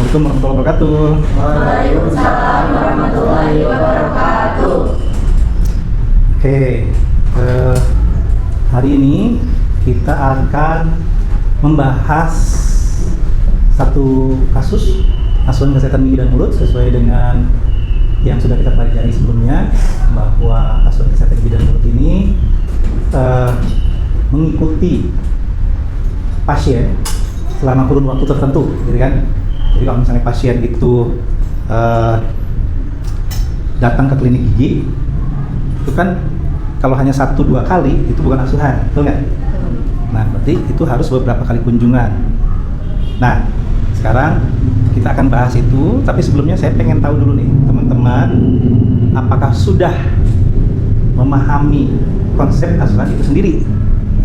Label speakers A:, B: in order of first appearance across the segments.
A: Assalamualaikum warahmatullahi wabarakatuh.
B: Waalaikumsalam warahmatullahi wabarakatuh.
A: Oke, hari ini kita akan membahas satu kasus asuhan kesehatan gigi dan mulut sesuai dengan yang sudah kita pelajari sebelumnya, bahwa asuhan kesehatan gigi dan mulut ini mengikuti pasien selama kurun waktu tertentu, gitu kan? Jadi kalau misalnya pasien itu datang ke klinik gigi, itu kan kalau hanya 1-2 kali itu bukan asuhan, betul nggak? Nah, berarti itu harus beberapa kali kunjungan. Nah, sekarang kita akan bahas itu, tapi sebelumnya saya pengen tahu dulu nih, teman-teman, apakah sudah memahami konsep asuhan itu sendiri,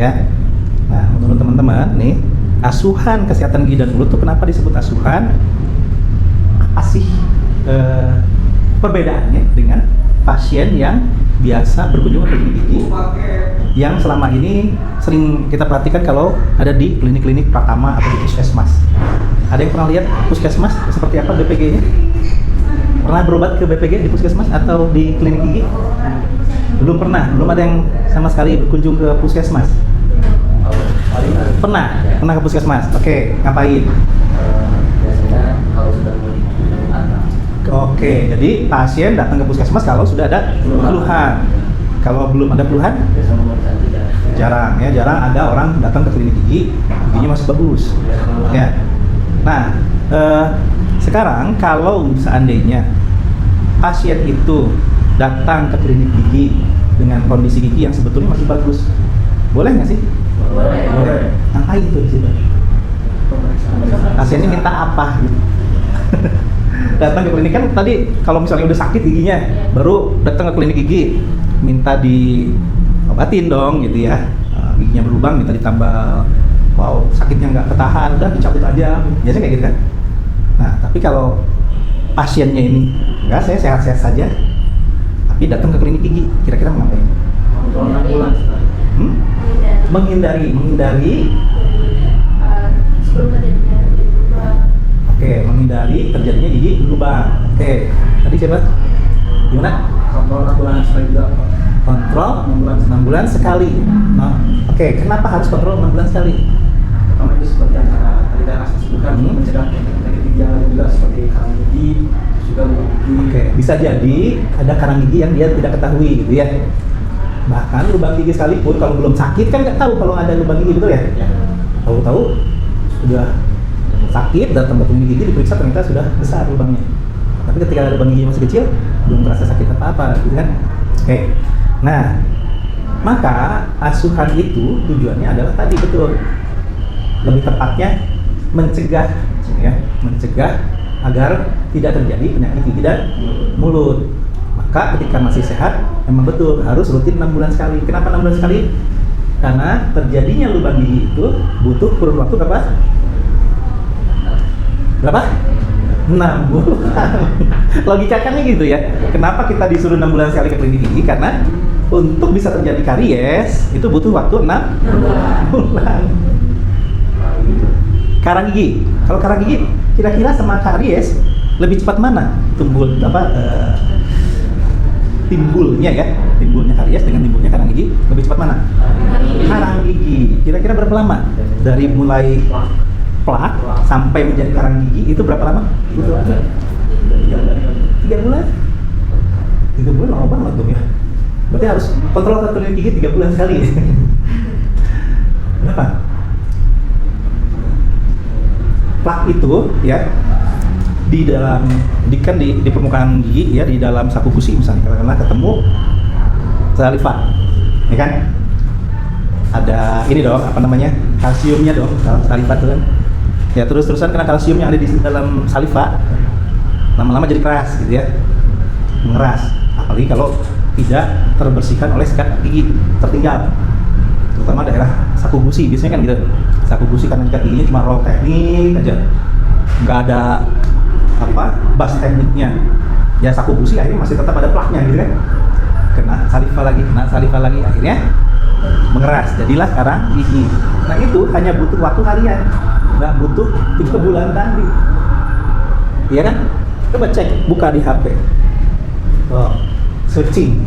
A: ya? Nah, menurut teman-teman nih, asuhan kesehatan gigi dan mulut itu kenapa disebut asuhan? Apa sih perbedaannya dengan pasien yang biasa berkunjung ke klinik gigi yang selama ini sering kita perhatikan kalau ada di klinik-klinik Pratama atau di puskesmas? Ada yang pernah lihat puskesmas seperti apa BPG-nya? Pernah berobat ke BPG di puskesmas atau di klinik gigi? Belum pernah, belum ada yang sama sekali berkunjung ke puskesmas. Pernah ke puskesmas. Oke, ngapain?
B: Biasanya kalau sudah mau
A: Oke, jadi pasien datang ke puskesmas kalau sudah ada keluhan. Kalau belum ada keluhan, jarang ya, jarang ada orang datang ke klinik gigi, giginya masih bagus. Ya. Nah, sekarang kalau seandainya pasien itu datang ke klinik gigi dengan kondisi gigi yang sebetulnya masih bagus, boleh nggak sih? Boleh. Ngapain itu di situ? Pasien ini minta apa? Datang ke klinik kan tadi kalau misalnya udah sakit giginya, baru datang ke klinik gigi, minta diobatin dong gitu ya. Giginya berlubang, minta ditambal. Wow, sakitnya nggak ketahan, udah dicabut aja. Biasanya kayak gitu kan. Nah, tapi kalau pasiennya ini enggak, saya sehat-sehat saja, tapi datang ke klinik gigi, kira-kira ngapain? Menghindari menghindari terjadinya gigi berlubang. Oke, tadi siapa? Gimana?
B: kontrol 6 bulan sekali juga.
A: Kontrol 6 bulan sekali. Nah, oke, kenapa harus kontrol 6 bulan sekali?
B: Pertama itu seperti yang tadi saya sebutkan, mencegah penyakit gigi yang lain juga seperti karang gigi, juga lubang gigi.
A: Oke, bisa jadi ada karang gigi yang dia tidak ketahui gitu ya. Bahkan lubang gigi sekalipun kalau belum sakit kan nggak tahu kalau ada lubang gigi, betul ya? Tahu-tahu sudah sakit, datang ke klinik gigi diperiksa ternyata sudah besar lubangnya. Tapi ketika lubang gigi masih kecil, belum terasa sakit apa-apa, gitu kan? Oke. Nah, maka asuhan itu tujuannya adalah tadi betul. Lebih tepatnya mencegah agar tidak terjadi penyakit gigi dan mulut. Maka ketika masih sehat, memang betul harus rutin 6 bulan sekali. Kenapa 6 bulan sekali? Karena terjadinya lubang gigi itu butuh kurun waktu berapa? 6 bulan. Logikanya gitu ya. Kenapa kita disuruh 6 bulan sekali ke klinik gigi? Karena untuk bisa terjadi karies itu butuh waktu 6 bulan. Karang gigi. Kalau karang gigi kira-kira sama karies lebih cepat mana timbulnya ya? Timbulnya karies dengan timbulnya karang gigi lebih cepat mana? Karang gigi. Kira-kira berapa lama? Dari mulai plak sampai menjadi karang gigi itu berapa lama? 3 bulan. 3 bulan lama banget tuh ya. Berarti harus kontrol satu gigi 3 bulan sekali. Kenapa? Plak itu ya di dalam di permukaan gigi ya, di dalam saku gusi misalnya, karena ketemu saliva, ya kan? Ada ini dong, apa namanya? Kalsiumnya dong, saliva itu kan. Ya terus-terusan karena kalsium yang ada di dalam saliva lama-lama jadi keras gitu ya, mengeras. Apalagi kalau tidak terbersihkan oleh sikat gigi tertinggal, terutama daerah saku gusi biasanya kan gitu. Saku gusi karena sikat giginya cuma roll teknik aja, nggak ada bas tekniknya. Ya saku gusi akhirnya masih tetap ada plaknya gitu kan. Kena saliva lagi, akhirnya mengeras, jadilah karang gigi. Nah itu hanya butuh waktu harian, nggak butuh 3 bulan tadi. Iya kan? Coba cek, buka di HP. Oh, searching.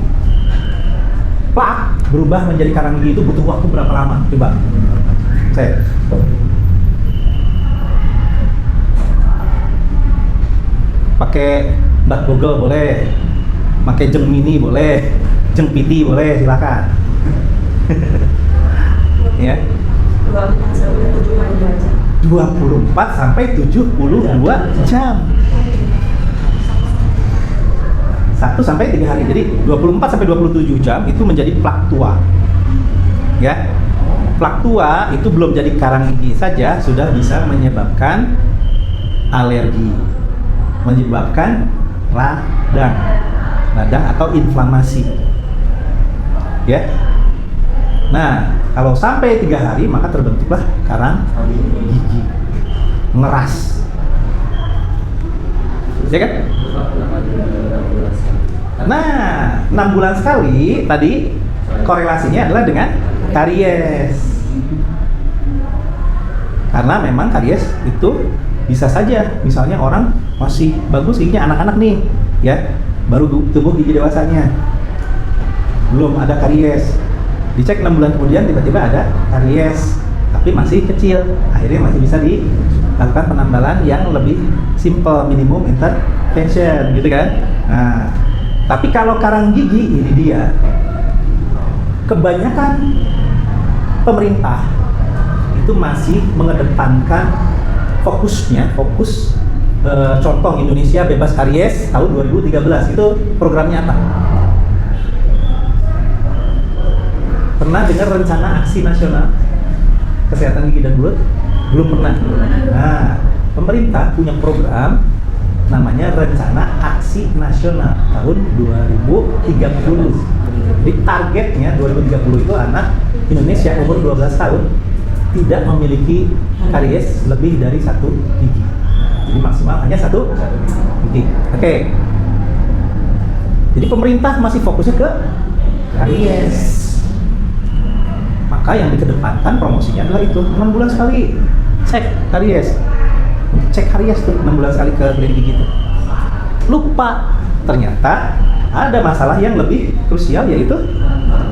A: Plak berubah menjadi karang gigi itu butuh waktu berapa lama? Coba cek. Pakai Mbak Google boleh, pakai Gemini boleh, Jempiti boleh, silakan. Ya. 24 sampai 72 jam. 1 sampai 3 hari. Jadi 24 sampai 27 jam itu menjadi plak tua. Ya. Plak tua itu belum jadi karang gigi saja sudah bisa menyebabkan alergi, menyebabkan radang atau inflamasi. Ya. Nah, kalau sampai 3 hari maka terbentuklah karang gigi ngeras. Ya kan? Nah, 6 bulan sekali tadi korelasinya adalah dengan karies. Karena memang karies itu bisa saja, misalnya orang masih bagus giginya, anak-anak nih, ya, baru tumbuh gigi dewasanya, belum ada karies. Dicek 6 bulan kemudian tiba-tiba ada karies, tapi masih kecil. Akhirnya masih bisa dilakukan penambalan yang lebih simple, minimum intervention, gitu kan? Nah, tapi kalau karang gigi ini dia, kebanyakan pemerintah itu masih mengedepankan fokus contoh Indonesia Bebas Karies tahun 2013 itu programnya apa? Pernah dengar rencana aksi nasional kesehatan gigi dan mulut? Belum pernah. Nah, pemerintah punya program namanya rencana aksi nasional tahun 2030. Jadi targetnya 2030 itu anak Indonesia umur 12 tahun tidak memiliki karies lebih dari 1 gigi. Jadi maksimal hanya 1 gigi. Oke. Jadi pemerintah masih fokusnya ke karies. Maka yang dikedepankan promosinya adalah itu 6 bulan sekali cek karies. Cek karies tuh 6 bulan sekali ke klinik gigi itu. Lupa ternyata ada masalah yang lebih krusial yaitu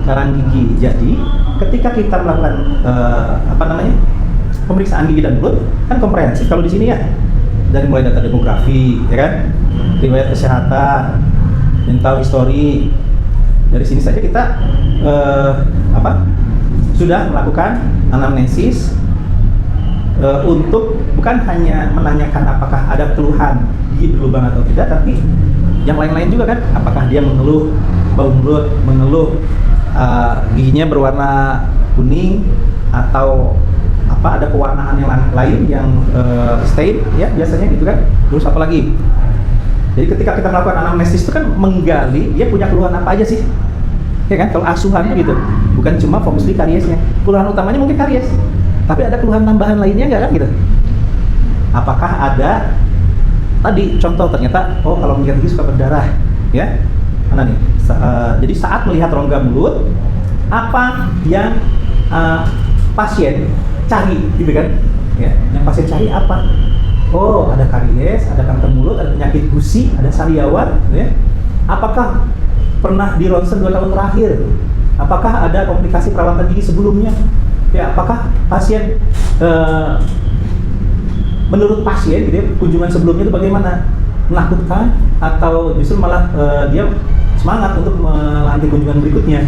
A: karang gigi. Jadi ketika kita melakukan pemeriksaan gigi dan mulut kan komprehensif kalau di sini ya, dari mulai data demografi, ya kan, riwayat kesehatan, mental history. Dari sini saja kita sudah melakukan anamnesis untuk bukan hanya menanyakan apakah ada keluhan gigi berlubang atau tidak, tapi yang lain-lain juga kan, apakah dia mengeluh bau mulut, mengeluh giginya berwarna kuning atau ada pewarnaan yang lain yang stain, ya biasanya gitu kan. Terus apa lagi? Jadi ketika kita melakukan anamnesis itu kan menggali dia punya keluhan apa aja sih, ya kan? Kalau asuhan gitu, bukan cuma fokus di kariesnya. Keluhan utamanya mungkin karies, tapi ada keluhan tambahan lainnya nggak kan gitu? Apakah ada tadi contoh ternyata kalau melihat gigi suka berdarah, ya mana nih? Jadi saat melihat rongga mulut, apa yang pasien cari, gitu kan? Ya, yang pasien cari apa? Oh, ada karies, ada kanker mulut, ada penyakit gusi, ada sariawan, ya. Apakah pernah di ronsen 2 tahun terakhir? Apakah ada komplikasi perawatan gigi sebelumnya? Ya, apakah pasien menurut pasien gitu ya, kunjungan sebelumnya itu bagaimana? Menakutkan atau justru malah dia semangat untuk melanjutkan kunjungan berikutnya?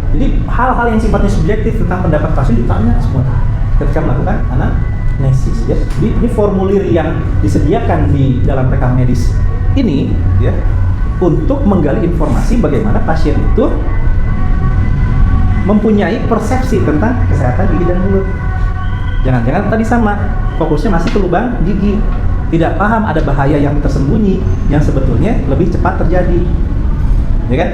A: Jadi hal-hal yang sifatnya subjektif tentang pendapat pasien ditanya semua ketika melakukan anamnesis, ya. Jadi ini formulir yang disediakan di dalam rekam medis ini, ya, untuk menggali informasi bagaimana pasien itu mempunyai persepsi tentang kesehatan gigi dan mulut. Jangan-jangan tadi sama, fokusnya masih ke lubang gigi, tidak paham ada bahaya yang tersembunyi yang sebetulnya lebih cepat terjadi, ya kan?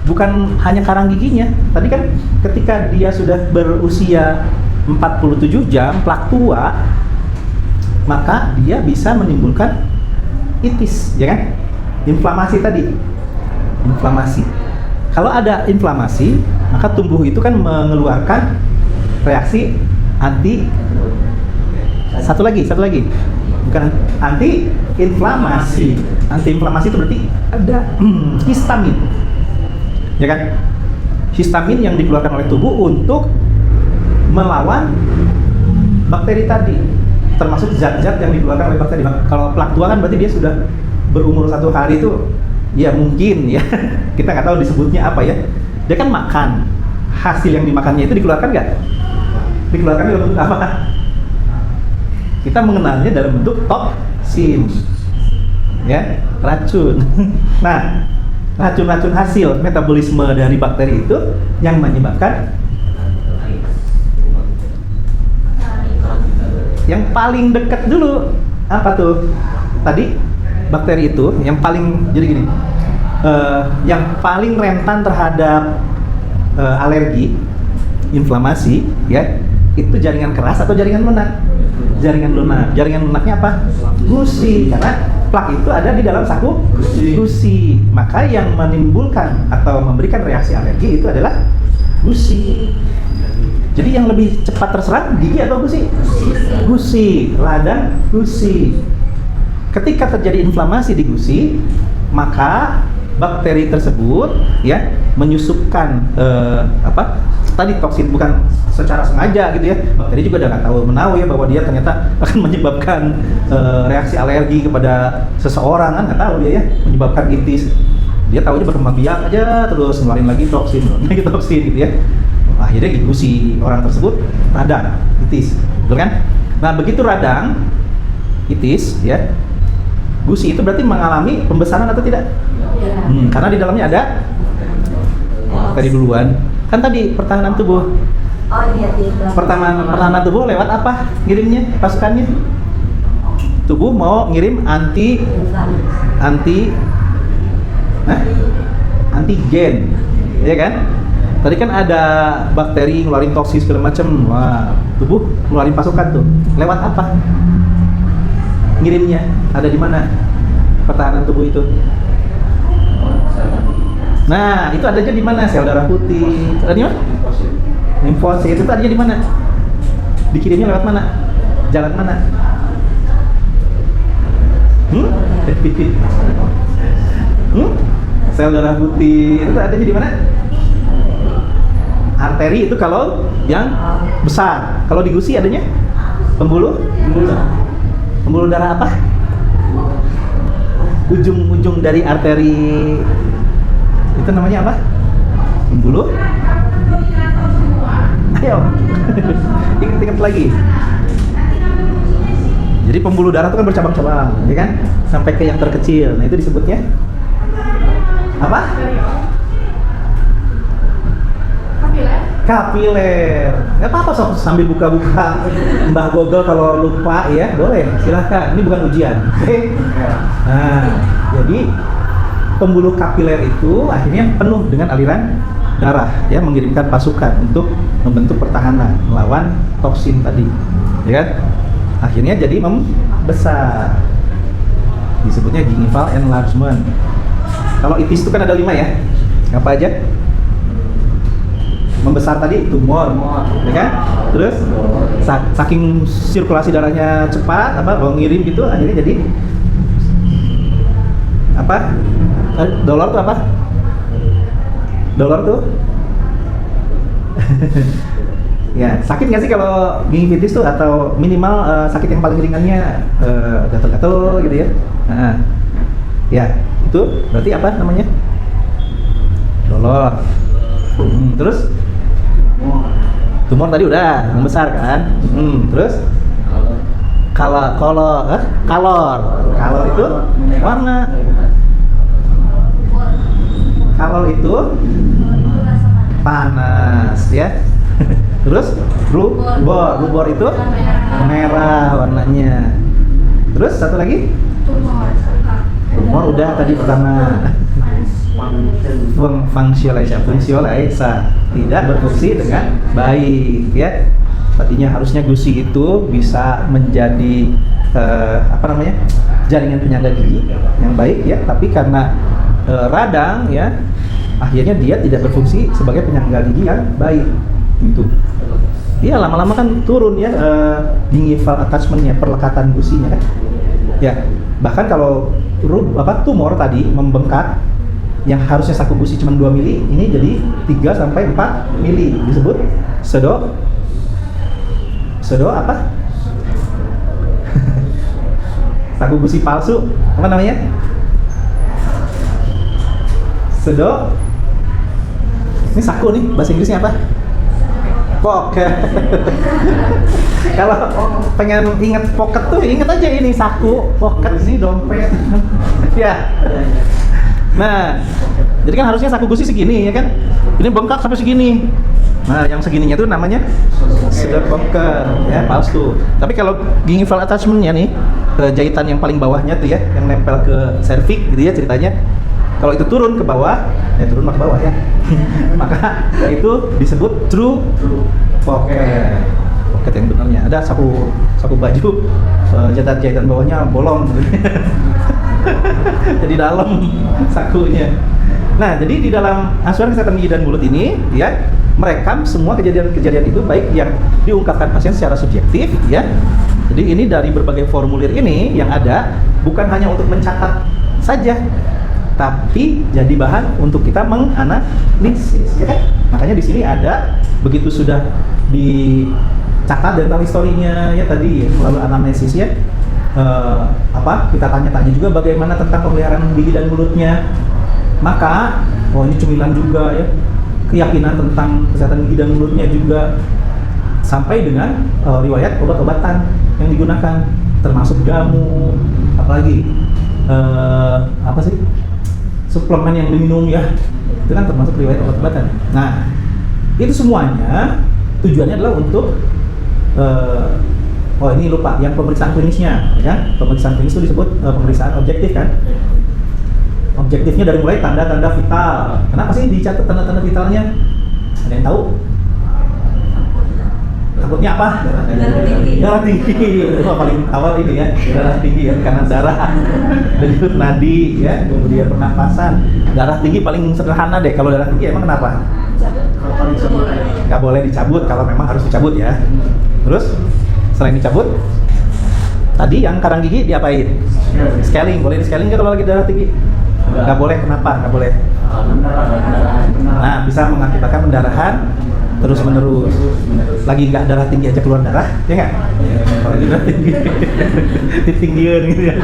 A: Bukan hanya karang giginya, tadi kan ketika dia sudah berusia 47 jam, plak tua, maka dia bisa menimbulkan itis, ya kan? Inflamasi tadi, inflamasi. Kalau ada inflamasi, maka tubuh itu kan mengeluarkan reaksi anti. Satu lagi, bukan anti-inflamasi. Anti-inflamasi itu berarti ada histamin, ya kan? Histamin yang dikeluarkan oleh tubuh untuk melawan bakteri tadi, termasuk zat-zat yang dikeluarkan oleh bakteri. Kalau plak tua kan berarti dia sudah berumur 1 hari itu, ya mungkin ya kita nggak tahu disebutnya apa ya. Dia kan makan, hasil yang dimakannya itu dikeluarkan nggak? Dikeluarkan dalam bentuk apa? Kita mengenalnya dalam bentuk toksin, ya, racun. Nah, racun-racun hasil metabolisme dari bakteri itu yang menyebabkan yang paling dekat dulu apa tuh? Tadi bakteri itu yang paling, jadi gini, yang paling rentan terhadap alergi, inflamasi, ya, itu jaringan keras atau jaringan lunak? Jaringan lunak. Jaringan lunaknya apa? Gusi, karena plak itu ada di dalam saku gusi. Maka yang menimbulkan atau memberikan reaksi alergi itu adalah gusi. Jadi yang lebih cepat terserang gigi atau gusi? Gusi, radang gusi. Ketika terjadi inflamasi di gusi, maka bakteri tersebut ya menyusupkan tadi toksin, bukan secara sengaja gitu ya. Bakteri juga udah nggak tahu menahu ya bahwa dia ternyata akan menyebabkan reaksi alergi kepada seseorang, kan nggak tahu dia ya, menyebabkan itis. Dia tahunya berkembang biak aja, terus ngeluarin lagi toksin gitu ya. Akhirnya gusi orang tersebut radang, itis, betul kan? Nah begitu radang, itis, ya, gusi itu berarti mengalami pembesaran atau tidak? Karena di dalamnya ada bakteri duluan. Kan tadi pertahanan tubuh.
C: Oh iya,
A: Pertahanan tubuh lewat apa? Ngirimnya, pasukannya? Tubuh mau ngirim antigen, ya kan? Tadi kan ada bakteri ngeluarin toksin segala macam. Wah, tubuh ngeluarin pasukan tuh. Lewat apa? Ngirimnya ada di mana? Pertahanan tubuh itu. Nah, itu adanya di mana? Sel darah putih. Ada di mana? Limfosit. Itu adanya di mana? Dikirimnya lewat mana? Jalan mana? Sel darah putih itu adanya di mana? Arteri itu kalau yang besar. Kalau di gusi adanya pembuluh darah apa? Ujung-ujung dari arteri itu namanya apa? Pembuluh. Ayo, ingat-ingat lagi. Jadi pembuluh darah itu kan bercabang-cabang, ya kan? Sampai ke yang terkecil. Nah itu disebutnya apa? Kapiler. Nggak apa-apa sob, sambil buka-buka Mbah Google kalau lupa ya, boleh, silahkan. Ini bukan ujian. Oke. Nah, jadi pembuluh kapiler itu akhirnya penuh dengan aliran darah, ya, mengirimkan pasukan untuk membentuk pertahanan melawan toksin tadi, ya kan? Akhirnya jadi membesar. Disebutnya gingival enlargement. Kalau itis itu kan ada 5 ya. Apa aja? Membesar tadi tumor, ya kan? Terus saking sirkulasi darahnya cepat, ngirim gitu, akhirnya jadi apa? Dolor tuh apa? Dolor tuh? Ya, sakit nggak sih kalau gingivitis tuh, atau minimal sakit yang paling ringannya gatal-gatal gitu ya? Nah, ya itu berarti apa namanya? Dolor. Terus? Tumor tadi udah membesar kan? Terus? Kalor itu warna. Kalor itu panas, ya. Terus rubor itu merah warnanya. Terus satu lagi? Tumor udah tadi pertama. Fungsiolesa tidak berfungsi dengan baik, ya. Tadinya harusnya gusi itu bisa menjadi jaringan penyangga gigi yang baik, ya, tapi karena radang, ya, akhirnya dia tidak berfungsi sebagai penyangga gigi yang baik. Itu Iya, lama-lama kan turun ya gingival attachment-nya, perlekatan gusinya kan. Ya, bahkan kalau tumor tadi membengkak yang harusnya saku gusi cuma 2 mili, ini jadi 3 sampai 4 mili, disebut pseudo apa? Saku gusi palsu, apa namanya? Pseudo. Ini saku nih, bahasa Inggrisnya apa? Pocket. Kalau pengen inget pocket tuh inget aja ini saku, pocket ini dompet. Ya. Nah, jadi kan harusnya saku gusi segini ya kan? Ini bengkak sampai segini. Nah, yang segininya tuh namanya pseudo pocket, ya palsu. Tapi kalau gingival attachment-nya nih, jahitan yang paling bawahnya tuh ya, yang nempel ke cervix gitu ya ceritanya. Kalau itu turun ke bawah, turun ke bawah ya. Maka itu disebut true pocket. Pocket yang benarnya. Ada saku baju, jahitan bawahnya bolong. Jadi dalam sakunya. Nah, jadi di dalam asuransi kesehatan gigi dan mulut ini, ya, merekam semua kejadian-kejadian itu, baik yang diungkapkan pasien secara subjektif, ya. Jadi ini dari berbagai formulir ini yang ada bukan hanya untuk mencatat saja, tapi jadi bahan untuk kita menganalisis, ya kan? Makanya di sini ada, begitu sudah dicatat dental historinya ya tadi, lalu anamnesis ya, kita tanya-tanya juga bagaimana tentang pemeliharaan gigi dan mulutnya. Maka, ini cemilan juga ya, keyakinan tentang kesehatan gigi dan mulutnya juga, sampai dengan riwayat obat-obatan yang digunakan, termasuk jamu, apalagi suplemen yang diminum ya, itu kan termasuk riwayat obat-obatan. Nah, itu semuanya tujuannya adalah untuk ini lupa, yang pemeriksaan klinisnya, ya kan? Pemeriksaan klinis itu disebut pemeriksaan objektif kan? Objektifnya dari mulai tanda-tanda vital. Kenapa sih dicatat tanda-tanda vitalnya? Ada yang tahu? Takutnya apa? Darah tinggi. Itu paling awal ini ya, darah tinggi ya, karena darah. Lanjut nadi ya, kemudian pernapasan. Darah tinggi paling sederhana deh. Kalau darah tinggi emang kenapa? Nggak boleh dicabut kalau memang harus dicabut ya. Terus selain dicabut, tadi yang karang gigi diapain? Scaling. Boleh di scaling nggak kalau lagi darah tinggi? Nggak boleh. Kenapa nggak boleh? Nah, bisa mengakibatkan pendarahan terus menerus. Lagi nggak darah tinggi aja keluar darah, ya nggak? Kalau darah tinggi, ditinggiin gitu ya.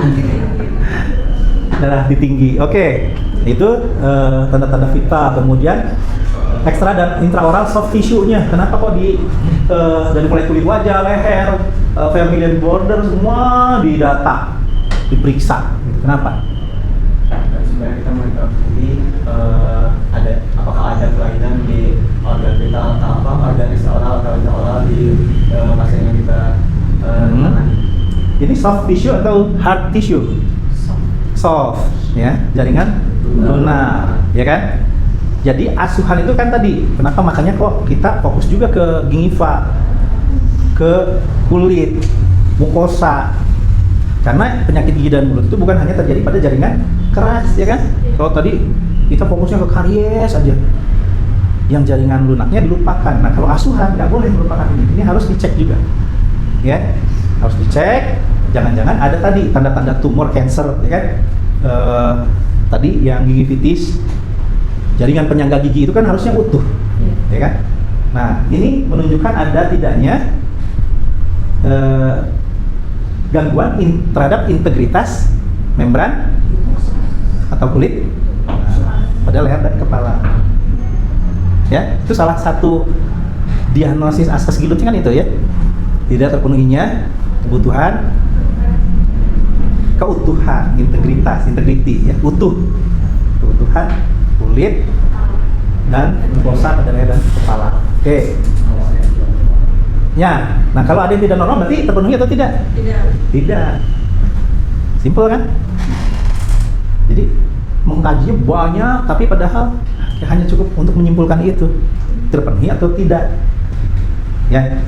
A: Darah ditinggi. Oke, itu tanda-tanda vital. Kemudian ekstra dan intraoral soft tissue-nya. Kenapa kok dari mulai kulit wajah, leher, familial border semua didata, diperiksa. Kenapa?
B: Sebenarnya kita mengetahui apakah ada kelainan di organ vital atau organ ekstraoral atau intraoral di pasien yang kita tangani.
A: Ini soft tissue atau hard tissue? Soft, ya, jaringan lunak, ya kan? Jadi asuhan itu kan tadi, kenapa makanya kok kita fokus juga ke gingiva, ke kulit, mukosa. Karena penyakit gigi dan mulut itu bukan hanya terjadi pada jaringan keras, ya kan? Kalau tadi kita fokusnya ke karies aja, yang jaringan lunaknya dilupakan. Nah, kalau asuhan nggak boleh melupakan ini. Ini harus dicek juga, ya, harus dicek. Jangan-jangan ada tadi tanda-tanda tumor cancer, ya kan? Tadi yang gingivitis, jaringan penyangga gigi itu kan harusnya utuh, ya kan? Nah, ini menunjukkan ada tidaknya gangguan terhadap integritas membran atau kulit pada leher dan kepala. Ya, itu salah satu diagnosis asas gilutnya kan itu ya. Tidak terpenuhinya kebutuhan keutuhan, integrity ya, utuh. Kebutuhan kulit dan mukosa pada leher dan kepala. Oke. Ya, nah kalau ada yang tidak normal berarti terpenuhi atau tidak? Tidak. Simpel kan? Jadi mengkajinya banyak, tapi padahal hanya cukup untuk menyimpulkan itu terpenuhi atau tidak. Ya,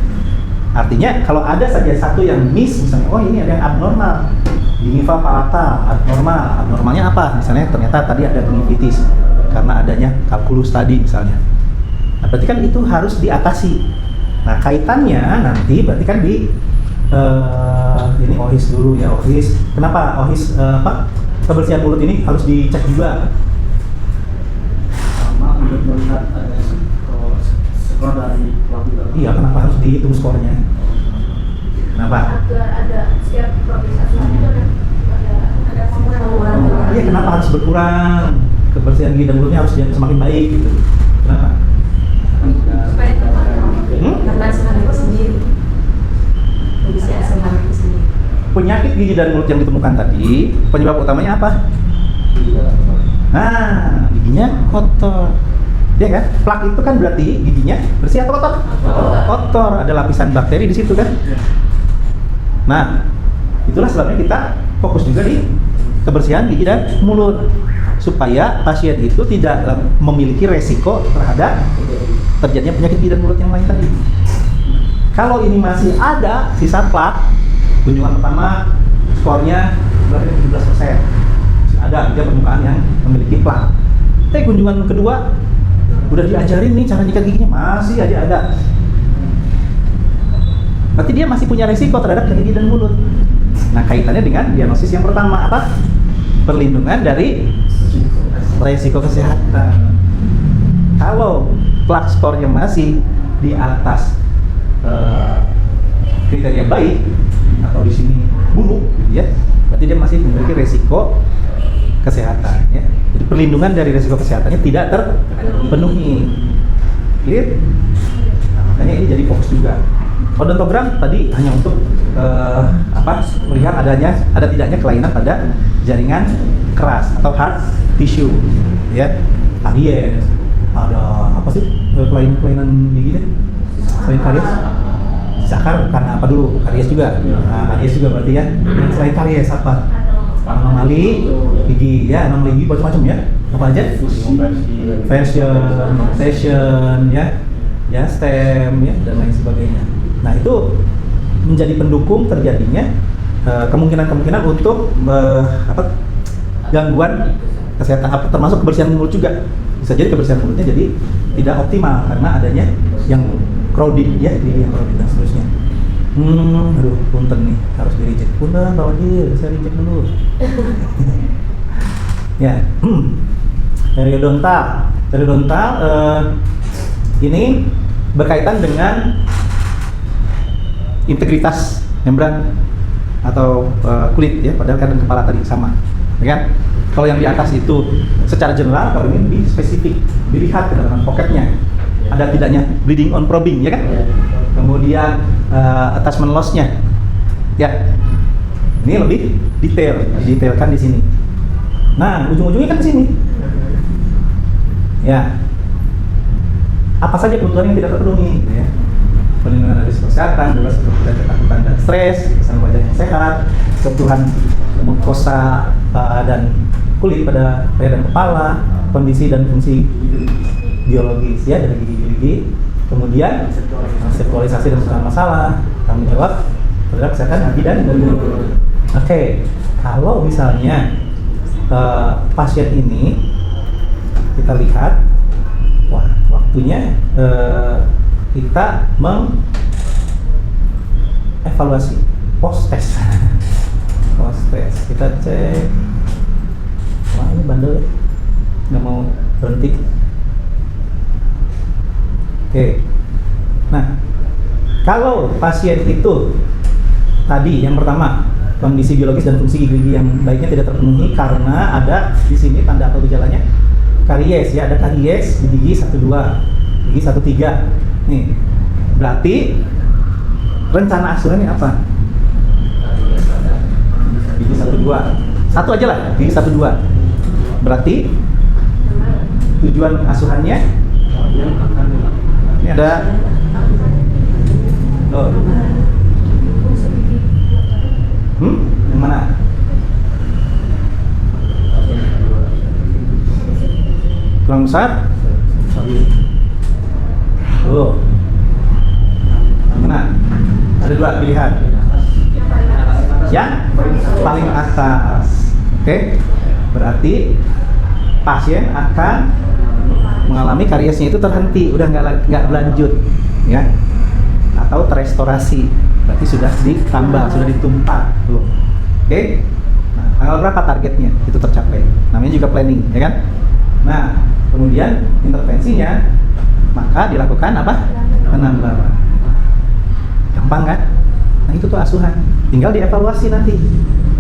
A: artinya kalau ada saja satu yang miss, misalnya, ini ada yang abnormal, gingiva palatal abnormal. Abnormalnya apa? Misalnya ternyata tadi ada gingivitis karena adanya kalkulus tadi misalnya. Nah, berarti kan itu harus diatasi. Nah, kaitannya nanti berarti kan di ini OHIS dulu ya, OHIS. Kenapa OHIS kebersihan mulut ini harus dicek juga?
B: Sama untuk melihat ada skor dari pelaku.
A: Iya, kenapa harus dihitung skornya? Kenapa?
C: Agar ada setiap provinsi asuhan itu ada pengetahuan.
A: Iya, kenapa harus berkurang? Kebersihan gigi dan mulutnya harus semakin baik gitu. Kenapa?
C: Supaya karena asuhan itu sendiri. Kondisi asuhan itu sendiri.
A: Penyakit gigi dan mulut yang ditemukan tadi, penyebab utamanya apa? Nah, giginya kotor. Ya kan? Plak itu kan berarti giginya bersih atau kotor? Kotor. Ada lapisan bakteri di situ kan? Nah, itulah sebabnya kita fokus juga di kebersihan gigi dan mulut supaya pasien itu tidak memiliki resiko terhadap terjadinya penyakit gigi dan mulut yang lain tadi. Kalau ini masih ada sisa plak, kunjungan pertama skornya berarti 17%. Masih ada dia permukaan yang memiliki plak. Tapi kunjungan kedua udah diajarin nih cara nyikat giginya, masih aja ada. Berarti dia masih punya resiko terhadap gigi dan mulut. Nah, kaitannya dengan diagnosis yang pertama apa? Perlindungan dari resiko kesehatan. Kalau plak skornya masih di atas kriteria baik atau di sini buruk, ya, berarti dia masih memiliki resiko kesehatan. Ya. Jadi perlindungan dari resiko kesehatannya tidak terpenuhi. Clear? Nah, makanya ini jadi fokus juga. Odontogram tadi hanya untuk melihat ada tidaknya kelainan pada jaringan keras atau hard tissue, ya, karies, ada apa sih kelainan gigi deh selain karies? Sakar karena apa dulu? Karies juga. Nah, karies juga berarti ya. Yang selain karies apa? Anomali gigi, ya, anomali gigi macam-macam ya. Apa aja? Fashion, ya, stem, ya, dan lain sebagainya. Nah, itu menjadi pendukung terjadinya kemungkinan-kemungkinan untuk gangguan kesehatan, termasuk kebersihan mulut juga. Bisa jadi kebersihan mulutnya jadi tidak optimal karena adanya yang crowded, ya, yang crowded dan seterusnya. Aduh, punten nih, harus di-reject. Punten, Pak Wajil, saya reject dulu. Ya, periodontal. Periodontal ini berkaitan dengan integritas membran atau kulit, ya, padahal kan kepala tadi sama, ya kan? Kalau yang di atas itu secara general, kalau ini di spesifik, dilihat ke dalam poketnya ada tidaknya bleeding on probing, ya kan? Kemudian attachment loss-nya, ya, ini lebih detailkan di sini. Nah, ujung-ujungnya kan di sini, ya. Apa saja kebutuhan yang tidak terpenuhi, ya? Perlindungan dari kesehatan, bebas dari ketakutan dan stres, kesan wajah yang sehat, kebutuhan mukosa dan kulit pada leher dan kepala, kondisi dan fungsi biologis, ya, dari gigi-gigi, kemudian seksualisasi dan bukan masalah, tanggung jawab terhadap kesehatan gigi dan mulut. Oke, kalau misalnya pasien ini kita lihat, wah, waktunya kita mengevaluasi post test. Post test kita cek, wah, ini bandel ya, nggak mau berhenti. Oke, nah, kalau pasien itu tadi yang pertama kondisi biologis dan fungsi gigi yang baiknya tidak terpenuhi karena ada di sini tanda atau gejalanya karies, ya, ada karies di gigi 1, 2, gigi 1, 3. Nih, berarti rencana asuhannya apa? Gigi 1, 2, satu aja lah, gigi 1, 2. Berarti tujuan asuhannya ini ada yang mana? Tulang besar? Mana? Ada 2 pilihan. Yang paling atas. Oke. Berarti pasien akan mengalami kariesnya itu terhenti, udah nggak berlanjut, ya. atau terestorasi. Berarti sudah ditambal, sudah ditumpah belum. Oke? Nah, tanggal berapa targetnya itu tercapai? Namanya juga planning, ya kan? Nah, kemudian intervensinya maka dilakukan apa? Penambalan. Gampang kan? Nah, itu tuh asuhan. Tinggal dievaluasi nanti.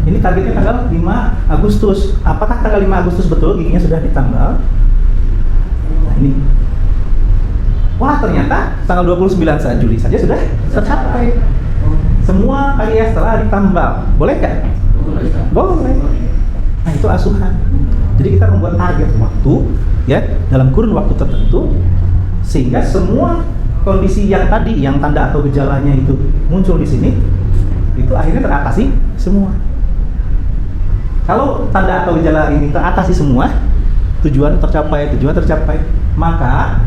A: Ini targetnya tanggal 5 Agustus. Apakah tanggal 5 Agustus betul giginya sudah ditambal? Nah, ini. Wah, ternyata tanggal 29 Juli saja sudah tercapai. Semua karya setelah ditambal. Boleh nggak? Boleh. Nah, itu asuhan. Jadi kita membuat target waktu ya dalam kurun waktu tertentu sehingga semua kondisi yang tadi yang tanda atau gejalanya itu muncul di sini itu akhirnya teratasi semua. Kalau tanda atau gejala ini teratasi semua, tujuan tercapai, maka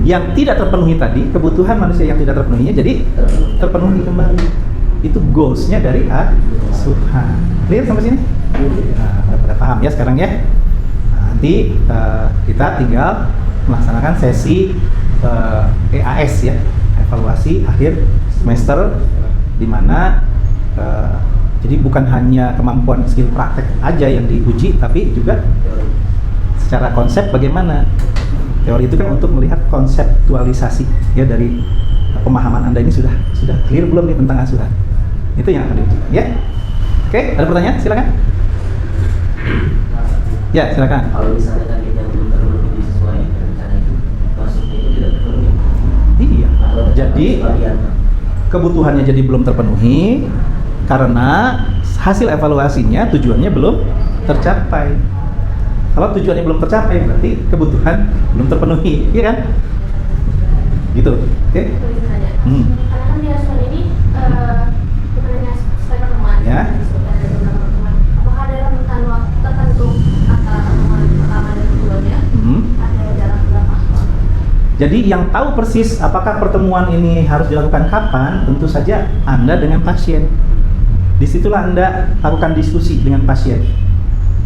A: yang tidak terpenuhi tadi, kebutuhan manusia yang tidak terpenuhinya jadi terpenuhi kembali. Itu goals-nya dari asuhan. Clear sampai sini? Nah, udah paham ya sekarang ya? Nah, nanti kita tinggal melaksanakan sesi EAS ya, evaluasi akhir semester, di mana jadi bukan hanya kemampuan skill praktek aja yang diuji, tapi juga secara konsep bagaimana. Teori itu kan untuk melihat konseptualisasi ya dari pemahaman Anda ini sudah clear belum nih tentang asuhan. Itu yang akan diuji ya. Oke, ada pertanyaan? Silakan. Ya, silakan.
D: Kalau misalnya target yang belum terpenuhi sesuai rencana itu, maksudnya itu tidak terpenuhi.
A: Iya. Jadi kebutuhannya jadi belum terpenuhi karena hasil evaluasinya tujuannya belum tercapai. Kalau tujuannya belum tercapai berarti kebutuhan belum terpenuhi, iya kan? Gitu. Oke?
C: Karena kan di asuhan ini bukan hanya sesuai pertemuan.
A: Ya.
C: Apakah ada rentan waktu tertentu antara pertemuan pertama dan keduanya? Ada dalam berapa?
A: Jadi yang tahu persis apakah pertemuan ini harus dilakukan kapan, tentu saja Anda dengan pasien. Disitulah Anda lakukan diskusi dengan pasien.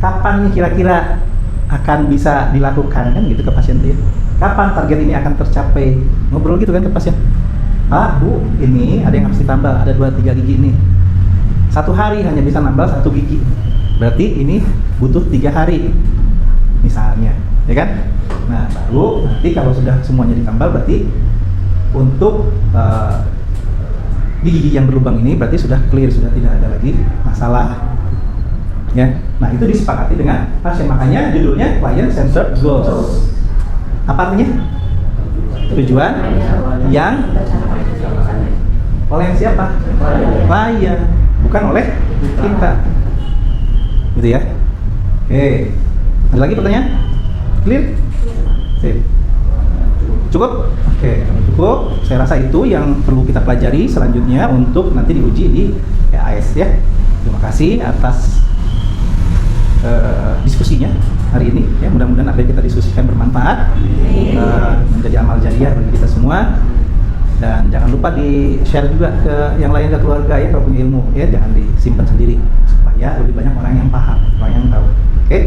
A: Kapan nih kira-kira akan bisa dilakukan, kan gitu ke pasien tuh ya. Kapan target ini akan tercapai? Ngobrol gitu kan ke pasien. Pak, Bu, ini ada yang harus ditambal, ada 2-3 gigi ini. 1 hari hanya bisa nambal 1 gigi. Berarti ini butuh 3 hari. Misalnya, ya kan? Nah, baru nanti kalau sudah semuanya ditambal berarti untuk gigi yang berlubang ini berarti sudah clear, sudah tidak ada lagi masalah. Ya, nah itu disepakati dengan pasien, makanya judulnya client centered goals. Apa artinya? Tujuan yang oleh siapa? Klien, bukan oleh kita. Gitu ya. Oke, ada lagi pertanyaan? Clear? Sip. Cukup? Oke, cukup. Saya rasa itu yang perlu kita pelajari selanjutnya untuk nanti diuji di EAS ya. Terima kasih atas diskusinya hari ini ya, mudah-mudahan apa yang kita diskusikan bermanfaat, menjadi amal jariah bagi kita semua, dan jangan lupa di share juga ke yang lain, ke keluarga ya, kalau punya ilmu ya, jangan disimpan sendiri supaya lebih banyak orang yang paham, orang yang tahu. Oke,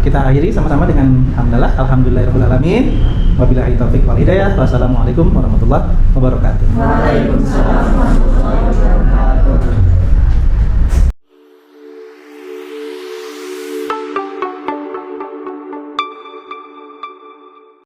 A: kita akhiri sama-sama dengan hamdalah, alhamdulillahirobbilalamin, wabillahi taufiq wal hidayah, wassalamualaikum warahmatullahi wabarakatuh.
C: Waalaikumsalam.